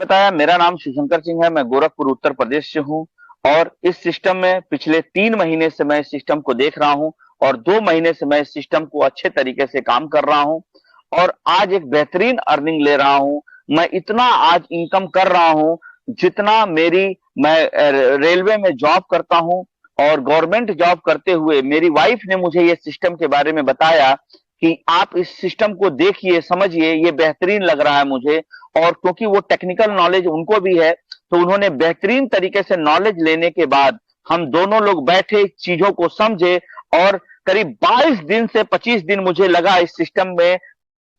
बताया, मेरा नाम शिवशंकर सिंह है। मैं गोरखपुर उत्तर प्रदेश से हूँ और इस सिस्टम में पिछले 3 महीने से मैं इस सिस्टम को देख रहा हूँ और 2 महीने से मैं इस सिस्टम को अच्छे तरीके से काम कर रहा हूँ और आज एक बेहतरीन अर्निंग ले रहा हूँ। मैं इतना आज इनकम कर रहा हूँ जितना मेरी मैं रेलवे में जॉब करता हूँ और गवर्नमेंट जॉब करते हुए मेरी वाइफ ने मुझे ये सिस्टम के बारे में बताया कि आप इस सिस्टम को देखिए, समझिए, ये बेहतरीन लग रहा है मुझे। और क्योंकि वो टेक्निकल नॉलेज उनको भी है तो उन्होंने बेहतरीन तरीके से नॉलेज लेने के बाद हम दोनों लोग बैठे, चीजों को समझे और करीब 22 दिन से 25 दिन मुझे लगा इस सिस्टम में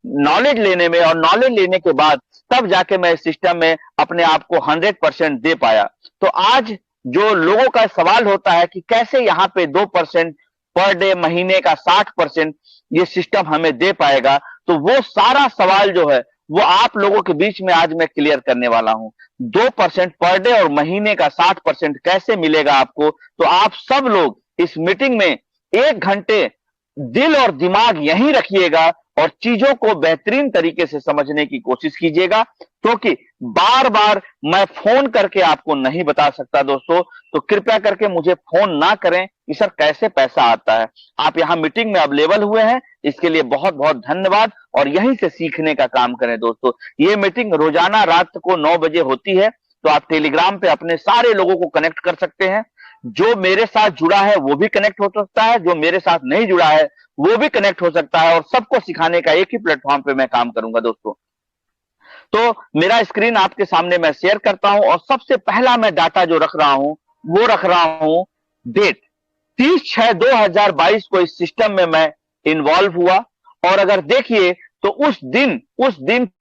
नॉलेज लेने में, और नॉलेज लेने के बाद तब जाके मैं इस सिस्टम में अपने आप को 100% दे पाया। तो आज जो लोगों का सवाल होता है कि कैसे यहाँ पे 2% पर डे, महीने का 60% ये सिस्टम हमें दे पाएगा, तो वो सारा सवाल जो है वो आप लोगों के बीच में आज मैं क्लियर करने वाला हूं। 2% पर डे और महीने का 60% कैसे मिलेगा आपको, तो आप सब लोग इस मीटिंग में 1 घंटे दिल और दिमाग यहीं रखिएगा और चीजों को बेहतरीन तरीके से समझने की कोशिश कीजिएगा, क्योंकि बार बार मैं फोन करके आपको नहीं बता सकता दोस्तों। तो कृपया करके मुझे फोन ना करें कि सर कैसे पैसा आता है। आप यहां मीटिंग में अवेलेबल हुए हैं, इसके लिए बहुत बहुत धन्यवाद और यहीं से सीखने का काम करें दोस्तों। ये मीटिंग रोजाना रात को 9 बजे होती है, तो आप टेलीग्राम पे अपने सारे लोगों को कनेक्ट कर सकते हैं। जो मेरे साथ जुड़ा है वो भी कनेक्ट हो सकता है, जो मेरे साथ नहीं जुड़ा है वो भी कनेक्ट हो सकता है और सबको सिखाने का एक ही प्लेटफॉर्म पे मैं काम करूंगा दोस्तों। तो मेरा स्क्रीन आपके सामने मैं शेयर करता हूं और सबसे पहला मैं डाटा जो रख रहा हूं वो रख रहा हूं डेट 30/6/2022 को इस सिस्टम में मैं इन्वॉल्व हुआ। और अगर देखिए तो उस दिन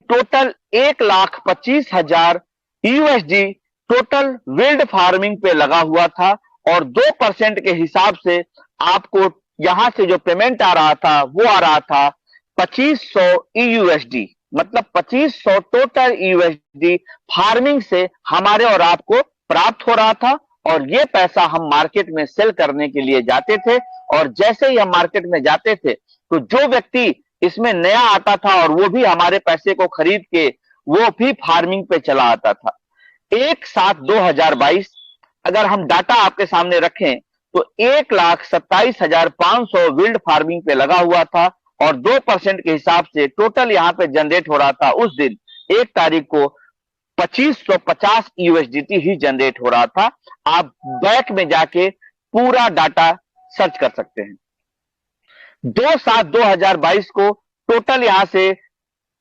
total 1,25,000 USD total wild farming पे लगा हुआ था और 2% के हिसाब से आपको यहां से जो पेमेंट आ रहा था वो आ रहा था 2500 यूएसडी, मतलब 2500 टोटल यूएसडी फार्मिंग से हमारे और आपको प्राप्त हो रहा था। और ये पैसा हम मार्केट में सेल करने के लिए जाते थे और जैसे ही हम मार्केट में जाते थे तो जो व्यक्ति इसमें नया आता था और वो भी हमारे पैसे को खरीद के वो भी फार्मिंग पे चला आता था। 1/7/2022 अगर हम डाटा आपके सामने रखें तो 1,27,500 विल्ड फार्मिंग पे लगा हुआ था और 2% के हिसाब से टोटल यहां पे जनरेट हो रहा था उस दिन 1 तारीख को 2550 यूएसडीटी ही जनरेट हो रहा था। आप बैक में जाके पूरा डाटा सर्च कर सकते हैं। 2/7/2022 को टोटल यहां से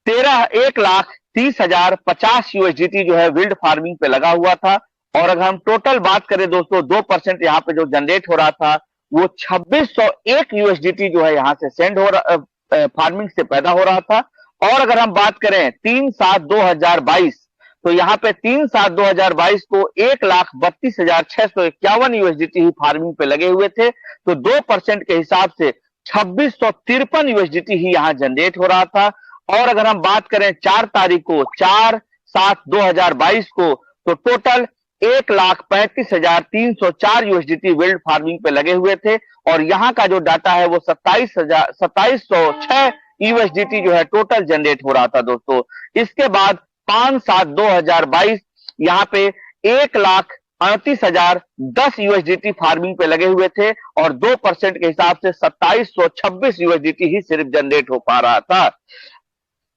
1,30,050 यूएसडीटी जो है विल्ड फार्मिंग पे लगा हुआ था। और अगर हम टोटल बात करें दोस्तों, 2% यहां पे जो जनरेट हो रहा था वो 2601 यूएसडीटी जो है यहां से सेंड हो रहा, फार्मिंग से पैदा हो रहा था। और अगर हम बात करें 3/7/2022 तो यहाँ पे 3/7/2022 को 1,32,651 यूएसडीटी ही फार्मिंग पे लगे हुए थे। तो 2% के हिसाब से 2653 यूएसडीटी ही यहाँ जनरेट हो रहा था। और अगर हम बात करें 4 तारीख को 4/7/2022 को तो टोटल 1,35,304 यूएसडीटी विल्ड फार्मिंग पे लगे हुए थे और यहाँ का जो डाटा है वो 27,6 यूएसडीटी जो है टोटल जनरेट हो रहा था दोस्तों। इसके बाद 5/7/2022 यहाँ पे 1,38,010 यूएसडीटी फार्मिंग पे लगे हुए थे और 2% के हिसाब से 2726 यूएसडीटी ही सिर्फ जनरेट हो पा रहा था।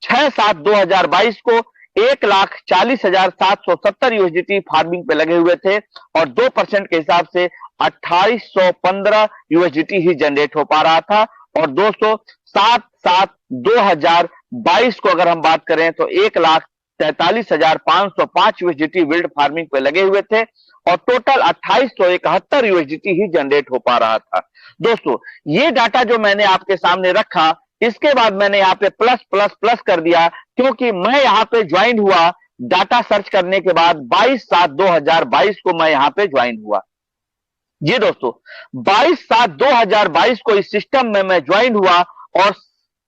6/7/2022 को 1,40,770 यूएसडीटी फार्मिंग पे लगे हुए थे और 2% के हिसाब से 2815 यूएसडीटी ही जनरेट हो पा रहा था। और दोस्तों 7/7/2022 को अगर हम बात करें तो 1,43,505 यूएसडीटी विल्ड फार्मिंग पे लगे हुए थे और टोटल 2871 यूएसडीटी ही जनरेट हो पा रहा था। दोस्तों ये डाटा जो मैंने आपके सामने रखा, इसके बाद मैंने यहाँ पे प्लस प्लस प्लस कर दिया क्योंकि मैं यहाँ पे ज्वाइन हुआ डाटा सर्च करने के बाद 22/7/2022 को मैं यहाँ पे ज्वाइन हुआ। जी दोस्तों 22/7/2022 को इस सिस्टम में मैं ज्वाइन हुआ और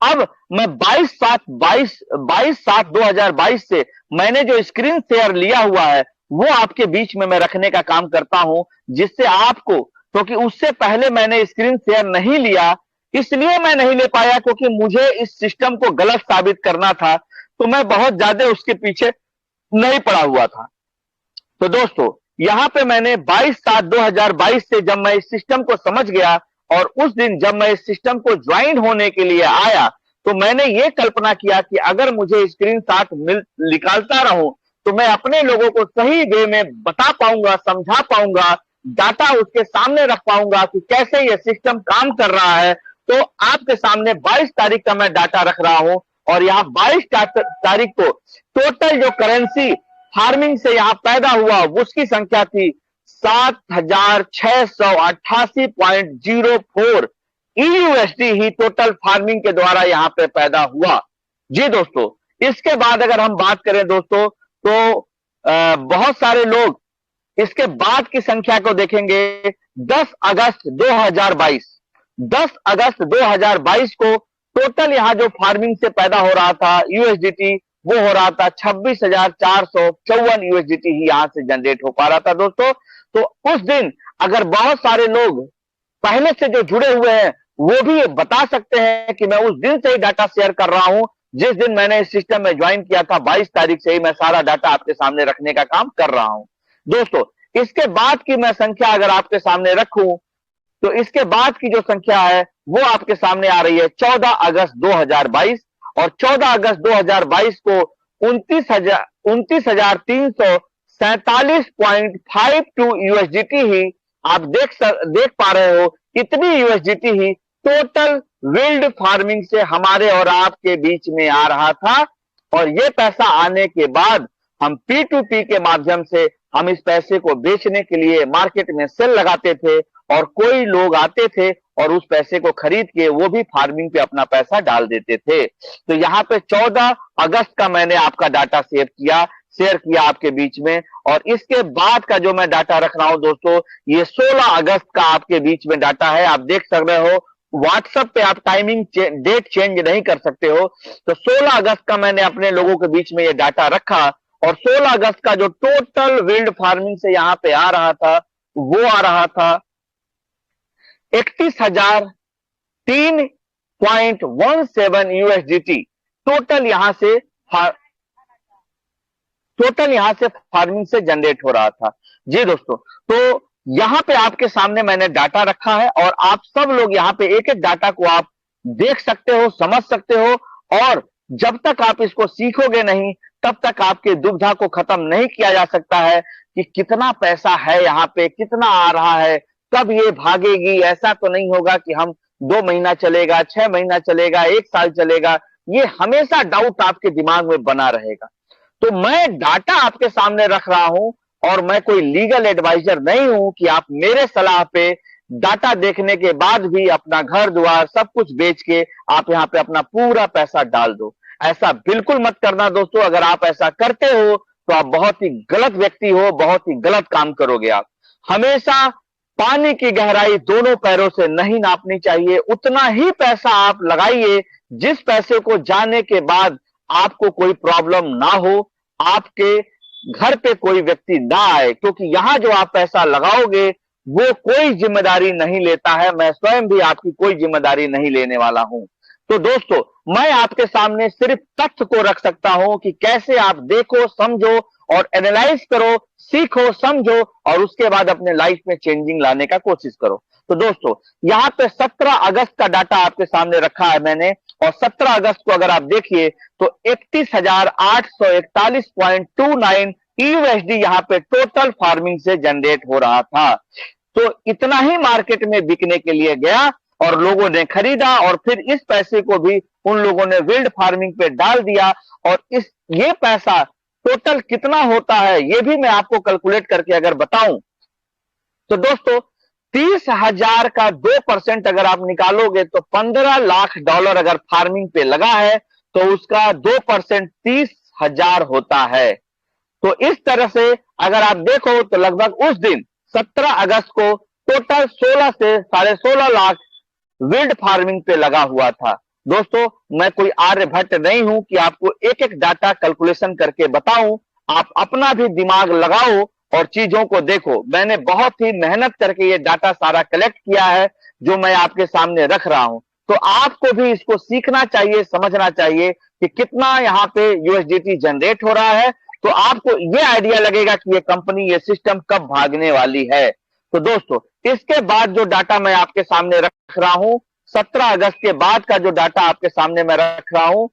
अब मैं 22/7/2022 से मैंने जो स्क्रीन शेयर लिया हुआ है वो आपके बीच में मैं रखने का काम करता हूं, जिससे आपको, क्योंकि उससे पहले मैंने स्क्रीन शेयर नहीं लिया, इसलिए मैं नहीं ले पाया क्योंकि मुझे इस सिस्टम को गलत साबित करना था, तो मैं बहुत ज्यादा उसके पीछे नहीं पड़ा हुआ था। तो दोस्तों यहाँ पे मैंने 22/7/2022 से जब मैं इस सिस्टम को समझ गया और उस दिन जब मैं इस सिस्टम को ज्वाइन होने के लिए आया, तो मैंने ये कल्पना किया कि अगर मुझे स्क्रीनशॉट निकालता रहूं तो मैं अपने लोगों को सही वे में बता पाऊंगा, समझा पाऊंगा, डाटा उसके सामने रख पाऊंगा कि कैसे ये सिस्टम काम कर रहा है। तो आपके सामने 22 तारीख का मैं डाटा रख रहा हूं और यहाँ 22 तारीख को टोटल जो करेंसी फार्मिंग से यहाँ पैदा हुआ उसकी संख्या थी 7,688.04 ईयूएसडी ही टोटल फार्मिंग के द्वारा यहाँ पे पैदा हुआ। जी दोस्तों, इसके बाद अगर हम बात करें दोस्तों तो बहुत सारे लोग इसके बाद की संख्या को देखेंगे। 10 अगस्त 2022 को टोटल यहाँ जो फार्मिंग से पैदा हो रहा था यूएसडीटी, वो हो रहा था 26,454 यूएसडीटी ही यहाँ से जनरेट हो पा रहा था दोस्तों। तो उस दिन अगर बहुत सारे लोग पहले से जो जुड़े हुए हैं वो भी बता सकते हैं कि मैं उस दिन से ही डाटा शेयर कर रहा हूं जिस दिन मैंने इस सिस्टम में ज्वाइन किया था। 22 तारीख से ही मैं सारा डाटा आपके सामने रखने का काम कर रहा हूं दोस्तों। इसके बाद की मैं संख्या अगर आपके सामने रखूं तो इसके बाद की जो संख्या है वो आपके सामने आ रही है 14 अगस्त 2022 और 14 अगस्त 2022 को 29,347.52 यूएसडीटी ही आप देख पा रहे हो। इतनी यूएसडीटी ही टोटल विल्ड फार्मिंग से हमारे और आपके बीच में आ रहा था और ये पैसा आने के बाद हम P2P के माध्यम से हम इस पैसे को बेचने के लिए मार्केट में सेल लगाते थे और कोई लोग आते थे और उस पैसे को खरीद के वो भी फार्मिंग पे अपना पैसा डाल देते थे। तो यहाँ पे 14 अगस्त का मैंने आपका डाटा शेयर किया आपके बीच में और इसके बाद का जो मैं डाटा रख रहा हूं दोस्तों ये 16 अगस्त का आपके बीच में डाटा है। आप देख सक रहे हो व्हाट्सएप पे आप टाइमिंग डेट चेंज नहीं कर सकते हो। तो 16 अगस्त का मैंने अपने लोगों के बीच में ये डाटा रखा और 16 अगस्त का जो टोटल विल्ड फार्मिंग से यहाँ पे आ रहा था वो आ रहा था 31,003.17 यूएसडीटी टोटल यहाँ से फार्मिंग से जनरेट हो रहा था। जी दोस्तों, तो यहाँ पे आपके सामने मैंने डाटा रखा है और आप सब लोग यहाँ पे एक एक डाटा को आप देख सकते हो, समझ सकते हो और जब तक आप इसको सीखोगे नहीं तब तक आपके दुविधा को खत्म नहीं किया जा सकता है कि कितना पैसा है यहाँ पे, कितना आ रहा है, कब ये भागेगी। ऐसा तो नहीं होगा कि हम 2 महीना चलेगा, 6 महीना चलेगा, 1 साल चलेगा, ये हमेशा डाउट आपके दिमाग में बना रहेगा। तो मैं डाटा आपके सामने रख रहा हूं और मैं कोई लीगल एडवाइजर नहीं हूं कि आप मेरे सलाह पे डाटा देखने के बाद भी अपना घर द्वार सब कुछ बेच के आप यहाँ पे अपना पूरा पैसा डाल दो। ऐसा बिल्कुल मत करना दोस्तों। अगर आप ऐसा करते हो तो आप बहुत ही गलत व्यक्ति हो, बहुत ही गलत काम करोगे। आप हमेशा पानी की गहराई दोनों पैरों से नहीं नापनी चाहिए। उतना ही पैसा आप लगाइए जिस पैसे को जाने के बाद आपको कोई प्रॉब्लम ना हो, आपके घर पे कोई व्यक्ति ना आए, क्योंकि यहां जो आप पैसा लगाओगे वो कोई जिम्मेदारी नहीं लेता है। मैं स्वयं भी आपकी कोई जिम्मेदारी नहीं लेने वाला हूं। तो दोस्तों, मैं आपके सामने सिर्फ तथ्य को रख सकता हूं कि कैसे आप देखो, समझो और एनालाइज करो, सीखो, समझो और उसके बाद अपने लाइफ में चेंजिंग लाने का कोशिश करो। तो दोस्तों, यहाँ पे 17 अगस्त का डाटा आपके सामने रखा है मैंने और 17 अगस्त को अगर आप देखिए तो 31,841.29 यूएसडी यहाँ पे टोटल फार्मिंग से जनरेट हो रहा था। तो इतना ही मार्केट में बिकने के लिए गया और लोगों ने खरीदा और फिर इस पैसे को भी उन लोगों ने विल्ड फार्मिंग पे डाल दिया और ये पैसा टोटल कितना होता है ये भी मैं आपको कैलकुलेट करके अगर बताऊं तो दोस्तों 30,000 का 2% अगर आप निकालोगे तो $15 लाख अगर फार्मिंग पे लगा है तो उसका 2% 30,000 होता है। तो इस तरह से अगर आप देखो तो लगभग उस दिन 17 अगस्त को टोटल 16 से 16.5 लाख विल्ड फार्मिंग पे लगा हुआ था। दोस्तों, मैं कोई आर्यभट्ट नहीं हूं कि आपको एक एक डाटा कैलकुलेशन करके बताऊं। आप अपना भी दिमाग लगाओ और चीजों को देखो। मैंने बहुत ही मेहनत करके ये डाटा सारा कलेक्ट किया है जो मैं आपके सामने रख रहा हूं। तो आपको भी इसको सीखना चाहिए, समझना चाहिए कि कितना यहाँ पे यूएसडीटी जनरेट हो रहा है तो आपको ये आइडिया लगेगा कि ये कंपनी, ये सिस्टम कब भागने वाली है। तो दोस्तों, इसके बाद जो डाटा मैं आपके सामने रख रहा हूं, 17 अगस्त के बाद का जो डाटा आपके सामने मैं रख रहा हूं,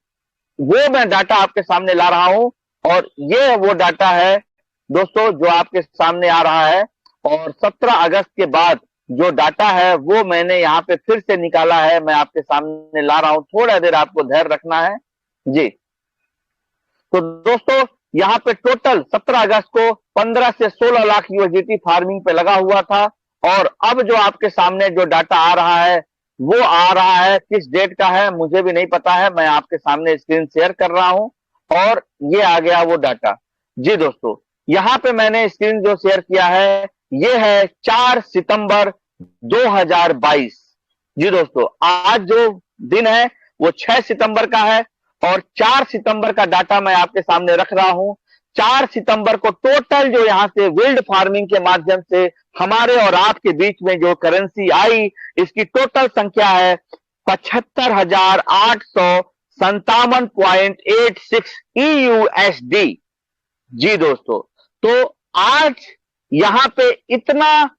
वो मैं डाटा आपके सामने ला रहा हूं। और ये वो डाटा है दोस्तों जो आपके सामने आ रहा है। और 17 अगस्त के बाद जो डाटा है वो मैंने यहाँ पे फिर से निकाला है, मैं आपके सामने ला रहा हूं। थोड़ा देर आपको धैर्य रखना है जी। तो दोस्तों, यहाँ पे टोटल 17 अगस्त को 15 से 16 लाख यूएसडीटी फार्मिंग पे लगा हुआ था। और अब जो आपके सामने जो डाटा आ रहा है, वो आ रहा है, किस डेट का है मुझे भी नहीं पता है, मैं आपके सामने स्क्रीन शेयर कर रहा हूं। और ये आ गया वो डाटा जी दोस्तों। यहाँ पे मैंने स्क्रीन जो शेयर किया है, ये है 4 सितंबर 2022 जी दोस्तों। आज जो दिन है वो 6 सितंबर का है और 4 सितंबर का डाटा मैं आपके सामने रख रहा हूं। 4 सितंबर को टोटल जो यहां से विल्ड फार्मिंग के माध्यम से हमारे और आपके बीच में जो करेंसी आई, इसकी टोटल संख्या है 75,857.86 EUSD जी दोस्तों। तो आज यहां पे इतना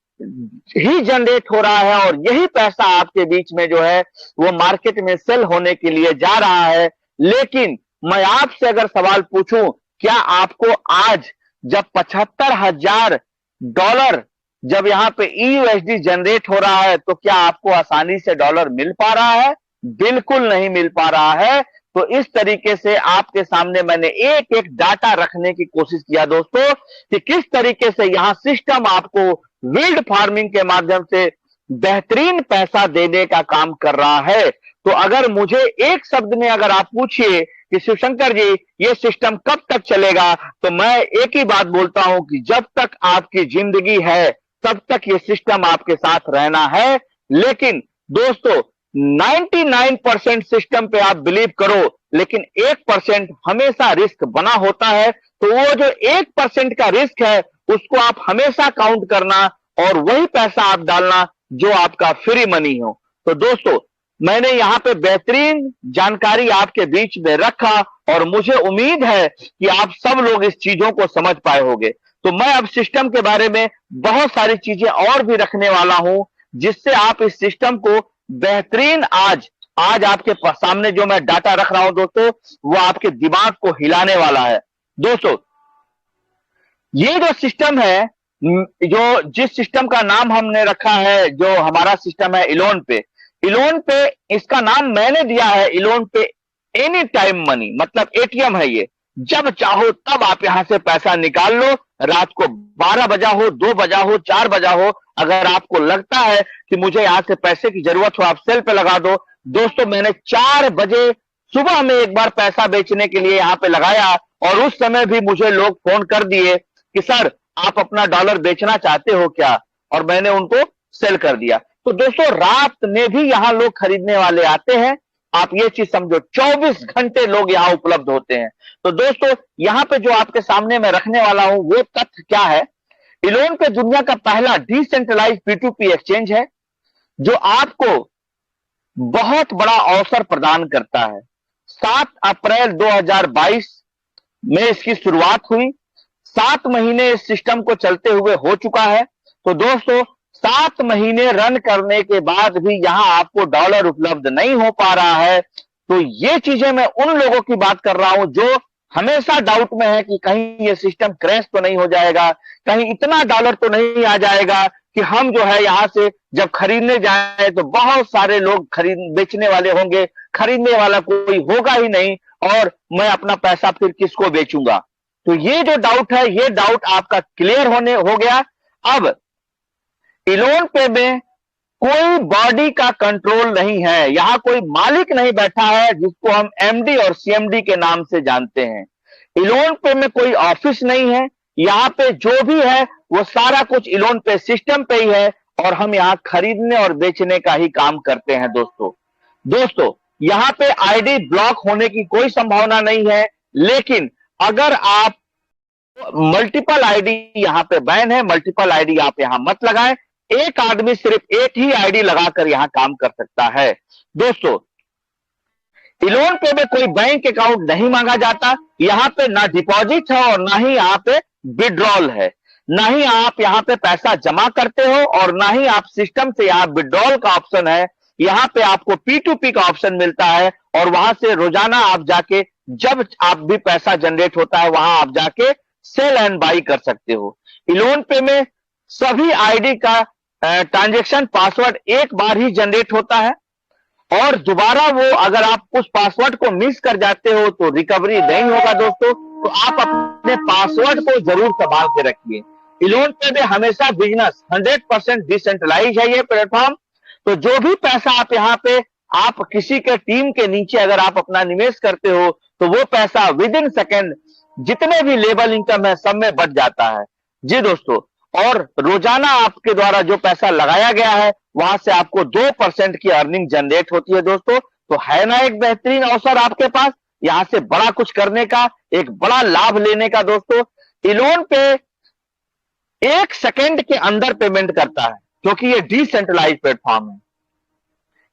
ही जनरेट हो रहा है और यही पैसा आपके बीच में जो है वो मार्केट में सेल होने के लिए जा रहा है। लेकिन मैं आपसे अगर सवाल पूछूं, क्या आपको आज जब $75,000 जब यहां पे EUSD जनरेट हो रहा है, तो क्या आपको आसानी से डॉलर मिल पा रहा है? बिल्कुल नहीं मिल पा रहा है। तो इस तरीके से आपके सामने मैंने एक एक डाटा रखने की कोशिश किया दोस्तों, कि किस तरीके से यहां सिस्टम आपको विल्ड फार्मिंग के माध्यम से बेहतरीन पैसा देने का काम कर रहा है। तो अगर मुझे एक शब्द में अगर आप पूछिए कि शिवशंकर जी ये सिस्टम कब तक चलेगा, तो मैं एक ही बात बोलता हूं कि जब तक आपकी जिंदगी है तब तक ये सिस्टम आपके साथ रहना है। लेकिन दोस्तों, 99% सिस्टम पे आप बिलीव करो, लेकिन 1% हमेशा रिस्क बना होता है। तो वो जो 1% का रिस्क है उसको आप हमेशा काउंट करना और वही पैसा आप डालना जो आपका फ्री मनी हो। तो दोस्तों, मैंने यहाँ पे बेहतरीन जानकारी आपके बीच में रखा और मुझे उम्मीद है कि आप सब लोग इस चीजों को समझ पाए होंगे। तो मैं अब सिस्टम के बारे में बहुत सारी चीजें और भी रखने वाला हूं, जिससे आप इस सिस्टम को बेहतरीन आज आपके सामने जो मैं डाटा रख रहा हूं दोस्तों, वो आपके दिमाग को हिलाने वाला है। दोस्तों, ये जो सिस्टम है, जो जिस सिस्टम का नाम हमने रखा है, जो हमारा सिस्टम है इलोन पे, इसका नाम मैंने दिया है इलोन पे एनी टाइम मनी, मतलब एटीएम है ये। जब चाहो तब आप यहां से पैसा निकाल लो, रात को 12 बजा हो, 2 बजा हो, 4 बजा हो, अगर आपको लगता है कि मुझे यहां से पैसे की जरूरत हो, आप सेल पे लगा दो। दोस्तों, मैंने 4 बजे सुबह में एक बार पैसा बेचने के लिए यहां पे लगाया और उस समय भी मुझे लोग फोन कर दिए कि सर आप अपना डॉलर बेचना चाहते हो क्या, और मैंने उनको सेल कर दिया। तो दोस्तों, रात में भी यहां लोग खरीदने वाले आते हैं। आप ये चीज समझो, 24 घंटे लोग यहां उपलब्ध होते हैं। तो दोस्तों, यहां पे जो आपके सामने मैं रखने वाला हूं वो तथ्य क्या है, इलोन पे दुनिया का पहला डिसेंट्रलाइज P2P एक्सचेंज है, जो आपको बहुत बड़ा अवसर प्रदान करता है। 7 अप्रैल 2022 में इसकी शुरुआत हुई। 7 महीने इस सिस्टम को चलते हुए हो चुका है। तो दोस्तों, 7 महीने रन करने के बाद भी यहां आपको डॉलर उपलब्ध नहीं हो पा रहा है। तो ये चीजें मैं उन लोगों की बात कर रहा हूं जो हमेशा डाउट में है कि कहीं ये सिस्टम क्रैश तो नहीं हो जाएगा, कहीं इतना डॉलर तो नहीं आ जाएगा कि हम जो है यहां से जब खरीदने जाए तो बहुत सारे लोग बेचने वाले होंगे, खरीदने वाला कोई होगा ही नहीं, और मैं अपना पैसा फिर किसको बेचूंगा। तो ये जो डाउट है, ये डाउट आपका क्लियर हो गया। अब इलोन पे में कोई बॉडी का कंट्रोल नहीं है, यहां कोई मालिक नहीं बैठा है जिसको हम एमडी और सीएमडी के नाम से जानते हैं। इलोन पे में कोई ऑफिस नहीं है, यहां पे जो भी है वो सारा कुछ इलोन पे सिस्टम पे ही है, और हम यहां खरीदने और बेचने का ही काम करते हैं दोस्तों, यहां पे आईडी ब्लॉक होने की कोई संभावना नहीं है। लेकिन अगर आप मल्टीपल आईडी, यहां पे बैन है, मल्टीपल आईडी आप यहां मत लगाएं। एक आदमी सिर्फ एक ही आईडी लगाकर यहां काम कर सकता है। दोस्तों, इलोन पे में कोई बैंक अकाउंट नहीं मांगा जाता, यहाँ पे ना डिपॉजिट है और ना ही यहाँ पे विड्रॉल है, ना ही आप यहाँ पे पैसा जमा करते हो और ना ही आप सिस्टम से यहाँ विड्रॉल का ऑप्शन है। यहाँ पे आपको P2P का ऑप्शन मिलता है और वहां से रोजाना आप जाके जब आप भी पैसा जनरेट होता है वहां आप जाके सेल एंड बाई कर सकते हो। इलोन पे में सभी आईडी का ट्रांजेक्शन पासवर्ड एक बार ही जनरेट होता है और दोबारा वो अगर आप उस पासवर्ड को मिस कर जाते हो तो रिकवरी नहीं होगा दोस्तों। तो आप अपने पासवर्ड को जरूर संभाल के रखिए। इलोन पे में हमेशा बिजनेस 100% डिसेंट्रलाइज है ये प्लेटफॉर्म। तो जो भी पैसा आप यहाँ पे आप किसी के टीम के नीचे अगर आप अपना निवेश करते हो तो वो पैसा विद इन सेकेंड जितने भी लेवल इनकम है सब में बढ़ जाता है। जी दोस्तों, और रोजाना आपके द्वारा जो पैसा लगाया गया है वहां से आपको 2% की अर्निंग जनरेट होती है दोस्तों। तो है ना एक बेहतरीन अवसर आपके पास यहां से बड़ा कुछ करने का, एक बड़ा लाभ लेने का दोस्तों। इलोन पे 1 सेकेंड के अंदर पेमेंट करता है क्योंकि ये डिसेंट्रलाइज प्लेटफॉर्म है।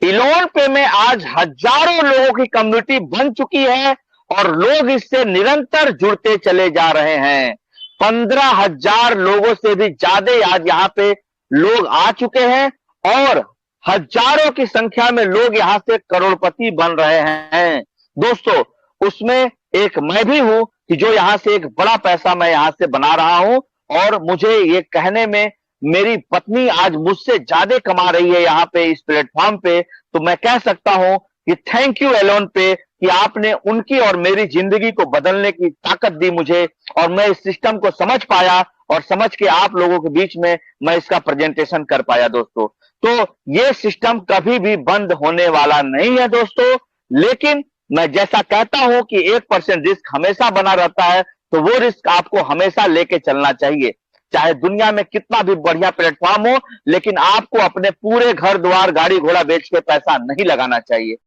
इलोन पे में आज हजारों लोगों की कम्युनिटी बन चुकी है और लोग इससे निरंतर जुड़ते चले जा रहे हैं। 15,000 लोगों से भी ज्यादा आज यहाँ पे लोग आ चुके हैं और हजारों की संख्या में लोग यहाँ से करोड़पति बन रहे हैं दोस्तों। उसमें एक मैं भी हूं कि जो यहाँ से एक बड़ा पैसा मैं यहाँ से बना रहा हूं और मुझे ये कहने में मेरी पत्नी आज मुझसे ज्यादा कमा रही है यहाँ पे इस प्लेटफॉर्म पे। तो मैं कह सकता हूं कि थैंक यू इलोन पे कि आपने उनकी और मेरी जिंदगी को बदलने की ताकत दी मुझे और मैं इस सिस्टम को समझ पाया और समझ के आप लोगों के बीच में मैं इसका प्रेजेंटेशन कर पाया दोस्तों। तो ये सिस्टम कभी भी बंद होने वाला नहीं है दोस्तों। लेकिन मैं जैसा कहता हूं कि 1% रिस्क हमेशा बना रहता है, तो वो रिस्क आपको हमेशा लेके चलना चाहिए। चाहे दुनिया में कितना भी बढ़िया प्लेटफॉर्म हो, लेकिन आपको अपने पूरे घर द्वार गाड़ी घोड़ा बेच के पैसा नहीं लगाना चाहिए।